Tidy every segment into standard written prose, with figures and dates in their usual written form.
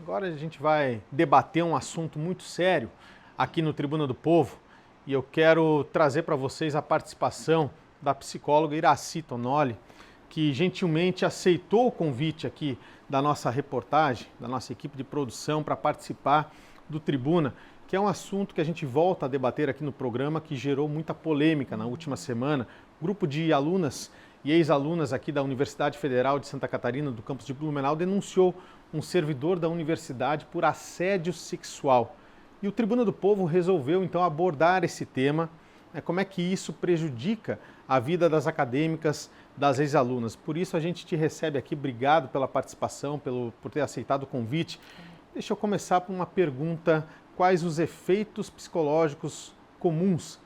Agora a gente vai debater um assunto muito sério aqui no Tribuna do Povo e eu quero trazer para vocês a participação da psicóloga Iracy Tonoli, que gentilmente aceitou o convite aqui da nossa reportagem, da nossa equipe de produção para participar do Tribuna, que é um assunto que a gente volta a debater aqui no programa, que gerou muita polêmica na última semana. Grupo de alunas e ex-alunas aqui da Universidade Federal de Santa Catarina, do campus de Blumenau, denunciou um servidor da universidade por assédio sexual. E o Tribuna do Povo resolveu então abordar esse tema, como é que isso prejudica a vida das acadêmicas, das ex-alunas. Por isso a gente te recebe aqui, obrigado pela participação, por ter aceitado o convite. Deixa eu começar por uma pergunta: quais os efeitos psicológicos comuns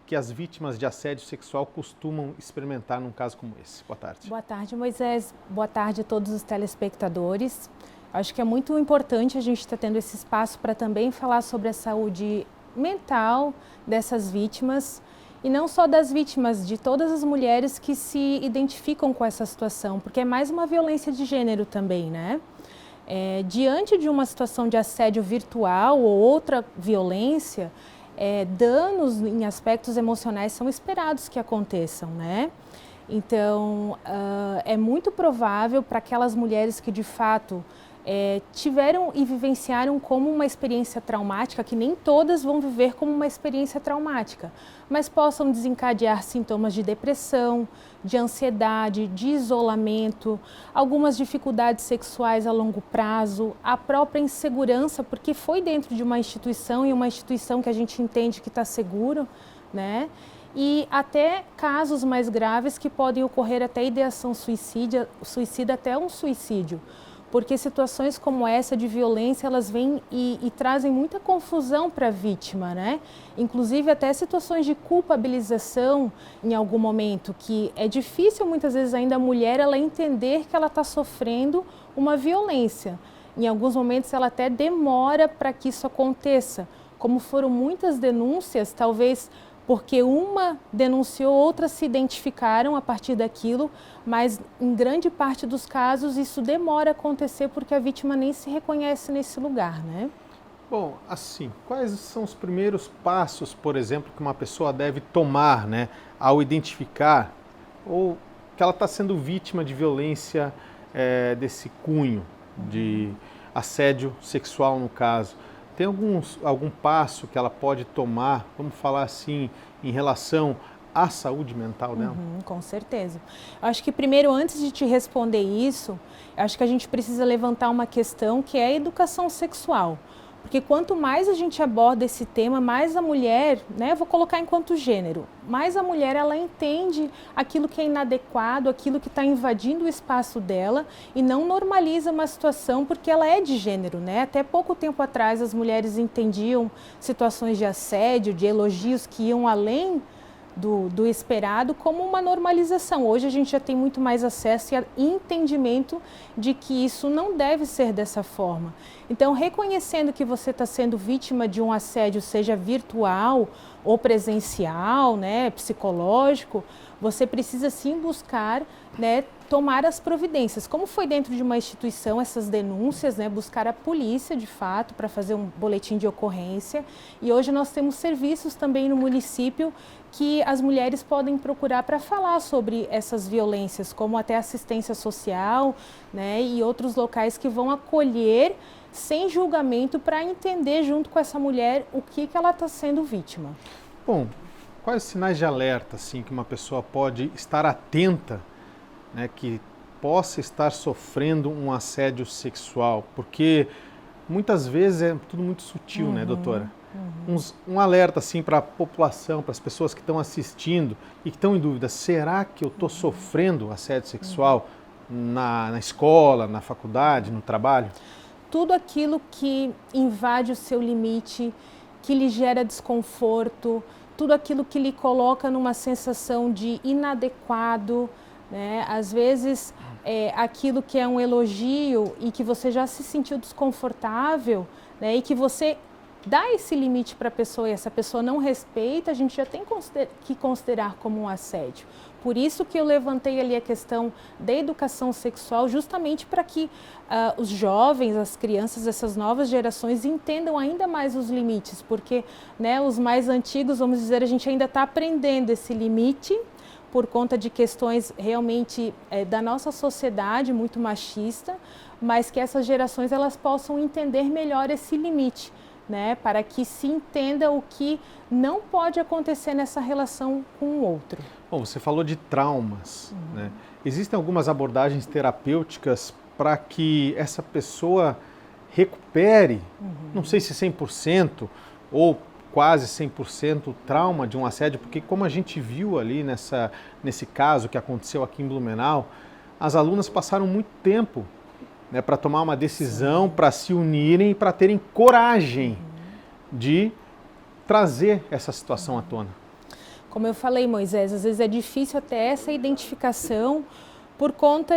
que as vítimas de assédio sexual costumam experimentar num caso como esse? Boa tarde. Boa tarde, Moisés. Boa tarde a todos os telespectadores. Acho que é muito importante a gente estar tendo esse espaço para também falar sobre a saúde mental dessas vítimas, e não só das vítimas, de todas as mulheres que se identificam com essa situação, porque é mais uma violência de gênero também, né? Diante de uma situação de assédio virtual ou outra violência, danos em aspectos emocionais são esperados que aconteçam, né? Então, é muito provável para aquelas mulheres que de fato tiveram e vivenciaram como uma experiência traumática, que nem todas vão viver como uma experiência traumática, mas possam desencadear sintomas de depressão, de ansiedade, de isolamento, algumas dificuldades sexuais a longo prazo, a própria insegurança, porque foi dentro de uma instituição, e uma instituição que a gente entende que está seguro, né? E até casos mais graves que podem ocorrer até ideação suicida, até um suicídio. Porque situações como essa de violência, elas vêm e trazem muita confusão para a vítima, né? Inclusive até situações de culpabilização em algum momento, que é difícil muitas vezes ainda a mulher ela entender que ela está sofrendo uma violência. Em alguns momentos ela até demora para que isso aconteça. Como foram muitas denúncias, talvez porque uma denunciou, outras se identificaram a partir daquilo, mas em grande parte dos casos isso demora a acontecer porque a vítima nem se reconhece nesse lugar, né? Bom, assim, quais são os primeiros passos, por exemplo, que uma pessoa deve tomar, né, ao identificar ou que ela está sendo vítima de violência desse cunho, de assédio sexual no caso? Tem algum passo que ela pode tomar, vamos falar assim, em relação à saúde mental dela? Com certeza. Eu acho que primeiro, antes de te responder isso, eu acho que a gente precisa levantar uma questão que é a educação sexual. Porque quanto mais a gente aborda esse tema, mais a mulher, né, eu vou colocar enquanto gênero, mais a mulher ela entende aquilo que é inadequado, aquilo que está invadindo o espaço dela e não normaliza uma situação porque ela é de gênero, né? Até pouco tempo atrás as mulheres entendiam situações de assédio, de elogios que iam além do esperado como uma normalização. Hoje a gente já tem muito mais acesso e entendimento de que isso não deve ser dessa forma. Então, reconhecendo que você está sendo vítima de um assédio, seja virtual ou presencial, né, psicológico, você precisa sim buscar, né, tomar as providências. Como foi dentro de uma instituição essas denúncias, né, buscar a polícia de fato para fazer um boletim de ocorrência. E hoje nós temos serviços também no município que as mulheres podem procurar para falar sobre essas violências, como até assistência social, né, e outros locais que vão acolher sem julgamento para entender junto com essa mulher o que ela está sendo vítima. Bom, quais os sinais de alerta assim, que uma pessoa pode estar atenta, né, que possa estar sofrendo um assédio sexual? Porque muitas vezes é tudo muito sutil, né, doutora? Um alerta assim para a população, para as pessoas que estão assistindo e que estão em dúvida: será que eu estou sofrendo assédio sexual na escola, na faculdade, no trabalho? Tudo aquilo que invade o seu limite, que lhe gera desconforto, tudo aquilo que lhe coloca numa sensação de inadequado, né? Às vezes, aquilo que é um elogio e que você já se sentiu desconfortável, né? E que você dá esse limite para a pessoa e essa pessoa não respeita, a gente já tem que considerar como um assédio. Por isso que eu levantei ali a questão da educação sexual, justamente para que os jovens, as crianças, essas novas gerações entendam ainda mais os limites, porque, né, os mais antigos, vamos dizer, a gente ainda está aprendendo esse limite por conta de questões realmente da nossa sociedade muito machista, mas que essas gerações elas possam entender melhor esse limite, né, para que se entenda o que não pode acontecer nessa relação com o outro. Bom, você falou de traumas, né? Existem algumas abordagens terapêuticas para que essa pessoa recupere, não sei se 100% ou quase 100% o trauma de um assédio, porque como a gente viu ali nesse caso que aconteceu aqui em Blumenau, as alunas passaram muito tempo, né, para tomar uma decisão, para se unirem e para terem coragem de trazer essa situação à tona. Como eu falei, Moisés, às vezes é difícil até essa identificação por conta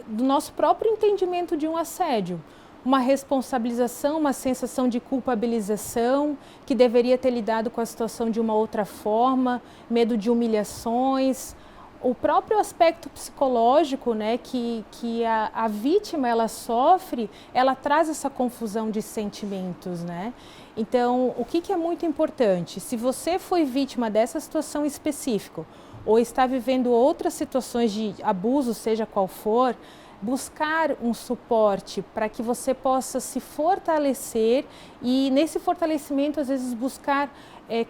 do nosso próprio entendimento de um assédio. Uma responsabilização, uma sensação de culpabilização, que deveria ter lidado com a situação de uma outra forma, medo de humilhações. O próprio aspecto psicológico, né, que a vítima ela sofre, ela traz essa confusão de sentimentos, né? Então, o que é muito importante? Se você foi vítima dessa situação específica ou está vivendo outras situações de abuso, seja qual for, buscar um suporte para que você possa se fortalecer e nesse fortalecimento, às vezes, buscar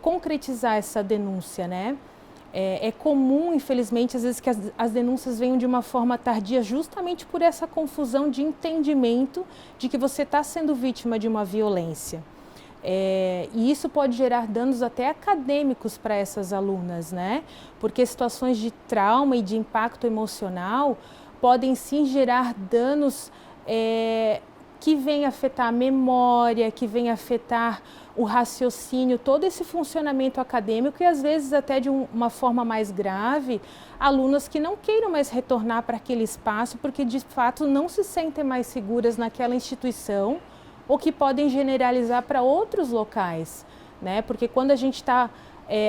concretizar essa denúncia, né? É comum, infelizmente, às vezes que as denúncias venham de uma forma tardia justamente por essa confusão de entendimento de que você está sendo vítima de uma violência. E isso pode gerar danos até acadêmicos para essas alunas, né? Porque situações de trauma e de impacto emocional podem sim gerar danos que vêm afetar a memória, que vêm afetar o raciocínio, todo esse funcionamento acadêmico e às vezes até de uma forma mais grave, alunas que não queiram mais retornar para aquele espaço porque de fato não se sentem mais seguras naquela instituição ou que podem generalizar para outros locais, né? Porque quando a gente está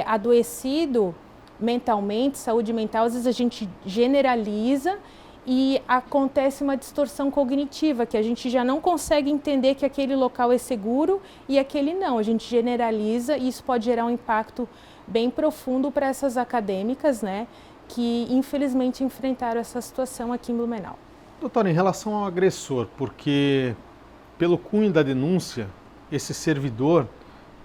adoecido mentalmente, saúde mental, às vezes a gente generaliza e acontece uma distorção cognitiva, que a gente já não consegue entender que aquele local é seguro e aquele não. A gente generaliza e isso pode gerar um impacto bem profundo para essas acadêmicas, né, que infelizmente enfrentaram essa situação aqui em Blumenau. Doutora, em relação ao agressor, porque pelo cunho da denúncia, esse servidor,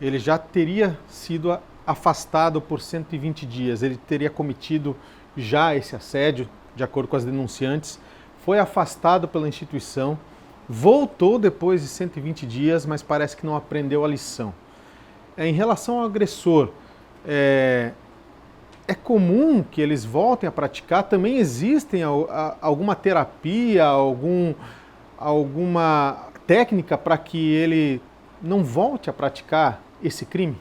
ele já teria sido afastado por 120 dias, ele teria cometido já esse assédio, de acordo com as denunciantes, foi afastado pela instituição, voltou depois de 120 dias, mas parece que não aprendeu a lição. Em relação ao agressor, é comum que eles voltem a praticar? Também existem alguma terapia, alguma técnica para que ele não volte a praticar esse crime?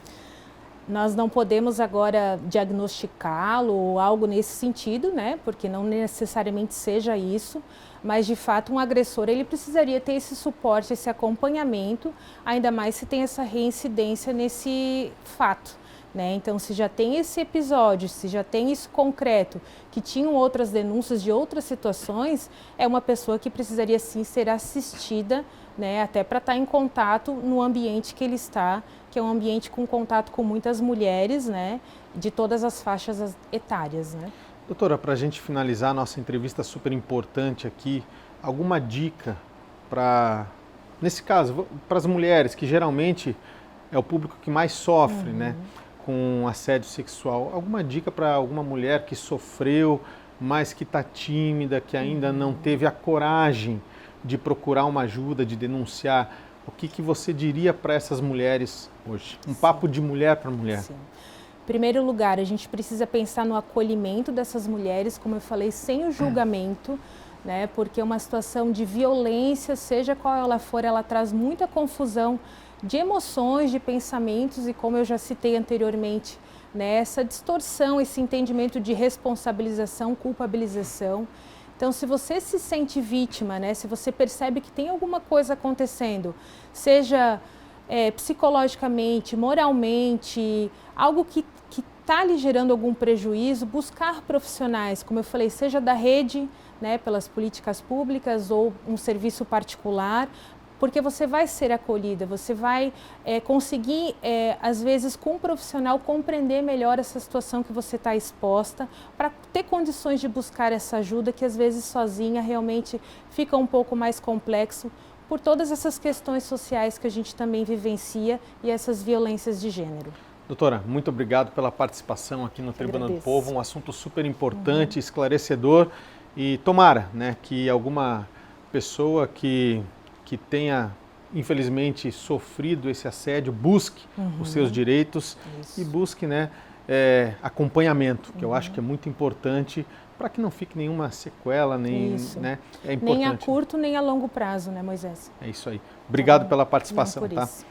Nós não podemos agora diagnosticá-lo ou algo nesse sentido, né? Porque não necessariamente seja isso, mas de fato um agressor ele precisaria ter esse suporte, esse acompanhamento, ainda mais se tem essa reincidência nesse fato, né? Então, se já tem esse episódio, se já tem isso concreto, que tinham outras denúncias de outras situações, é uma pessoa que precisaria sim ser assistida, né? Até para estar em contato no ambiente que ele está, que é um ambiente com contato com muitas mulheres, né, de todas as faixas etárias, né? Doutora, para a gente finalizar a nossa entrevista super importante aqui, alguma dica para, nesse caso, para as mulheres, que geralmente é o público que mais sofre, né, com assédio sexual, alguma dica para alguma mulher que sofreu, mas que está tímida, que ainda não teve a coragem de procurar uma ajuda, de denunciar? O que você diria para essas mulheres hoje? Um papo de mulher para mulher. Sim. Em primeiro lugar, a gente precisa pensar no acolhimento dessas mulheres, como eu falei, sem o julgamento, né? Porque uma situação de violência, seja qual ela for, ela traz muita confusão de emoções, de pensamentos e, como eu já citei anteriormente, né, essa distorção, esse entendimento de responsabilização, culpabilização. Então, se você se sente vítima, né, se você percebe que tem alguma coisa acontecendo, seja psicologicamente, moralmente, algo que está lhe gerando algum prejuízo, buscar profissionais, como eu falei, seja da rede, né, pelas políticas públicas ou um serviço particular, porque você vai ser acolhida, você vai conseguir, às vezes, com um profissional, compreender melhor essa situação que você está exposta, para ter condições de buscar essa ajuda, que às vezes sozinha realmente fica um pouco mais complexo, por todas essas questões sociais que a gente também vivencia e essas violências de gênero. Doutora, muito obrigado pela participação aqui no Tribuna do Povo, um assunto super importante, esclarecedor, e tomara, né, que alguma pessoa que tenha, infelizmente, sofrido esse assédio, busque os seus direitos e busque, né, acompanhamento, que eu acho que é muito importante para que não fique nenhuma sequela, nem, né, é importante. Nem a curto, nem a longo prazo, né, Moisés? É isso aí. Obrigado pela participação, Não, por tá? isso.